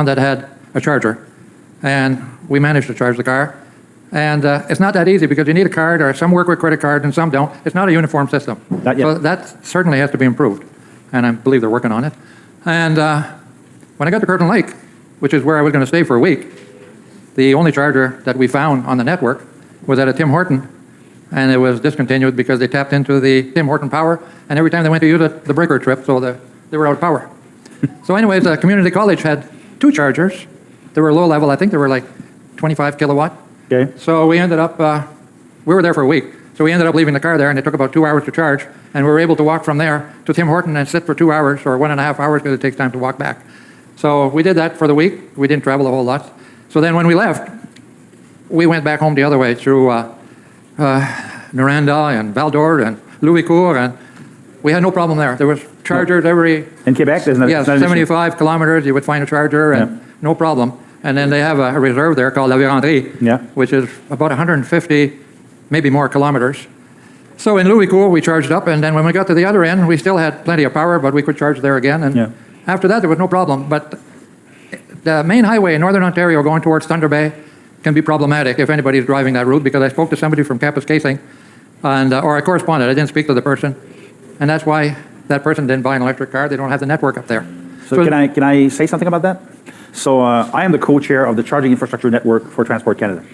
that had a charger, and we managed to charge the car. And it's not that easy because you need a card, or some work with credit cards and some don't. It's not a uniform system. Not yet. So that certainly has to be improved, and I believe they're working on it. And when I got to Curtin Lake, which is where I was going to stay for a week, the only charger that we found on the network was at a Tim Horton, and it was discontinued because they tapped into the Tim Horton power, and every time they went to use it, the breaker tripped, so they were out of power. So anyways, the community college had 2 chargers. They were low level. I think they were like 25 kilowatt. Okay. So we ended up, we were there for a week. So we ended up leaving the car there, and it took about 2 hours to charge. And we were able to walk from there to Tim Horton and sit for 2 hours or 1.5 hours because it takes time to walk back. So we did that for the week. We didn't travel a whole lot. So then when we left, we went back home the other way through Noranda and Val-d'Or and Louis-Court, and we had no problem there. There was chargers every... In Quebec, there's not, yeah, 75 kilometers, you would find a charger, and no problem. And then they have a reserve there called La Vérendrye, which is about 150, maybe more kilometers. So in Louis-Court, we charged up, and then when we got to the other end, we still had plenty of power, but we could charge there again. And after that, there was no problem. But the main highway in northern Ontario going towards Thunder Bay can be problematic if anybody's driving that route, because I spoke to somebody from Kapuskasing, and or I corresponded. I didn't speak to the person, and that's why that person didn't buy an electric car. They don't have the network up there. So can I say something about that? So I am the co-chair of the Charging Infrastructure Network for Transport Canada.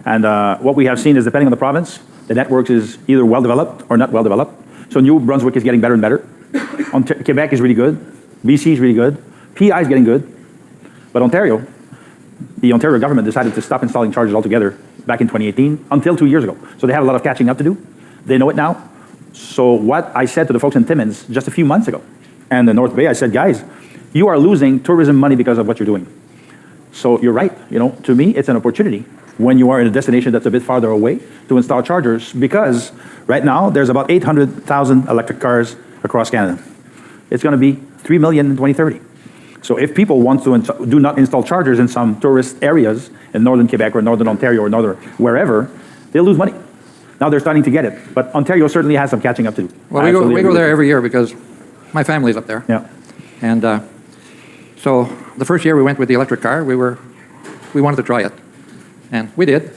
And what we have seen is, depending on the province, the network is either well-developed or not well-developed. So New Brunswick is getting better and better. Quebec is really good. BC is really good. PI is getting good. But Ontario, the Ontario government decided to stop installing chargers altogether back in 2018 until 2 years ago. So they have a lot of catching up to do. They know it now. So what I said to the folks in Timmins just a few months ago, and the North Bay, I said, guys, you are losing tourism money because of what you're doing. So you're right. You know, to me, it's an opportunity when you are in a destination that's a bit farther away to install chargers, because right now there's about 800,000 electric cars across Canada. It's going to be 3 million in 2030. So if people want to do not install chargers in some tourist areas in northern Quebec or northern Ontario or northern wherever, they'll lose money. Now they're starting to get it, but Ontario certainly has some catching up to do. Well, we go there every year because my family's up there. Yeah. And so the first year we went with the electric car, we wanted to try it, and we did.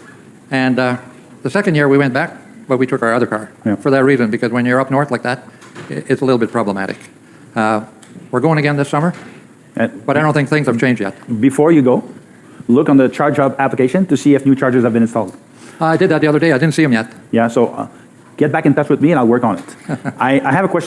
And the second year we went back, but we took our other car for that reason, because when you're up north like that, it's a little bit problematic. We're going again this summer, but I don't think things have changed yet. Before you go, look on the Charge Hub application to see if new chargers have been installed. I did that the other day. I didn't see them yet. Yeah, so get back in touch with me and I'll work on it. I have a question.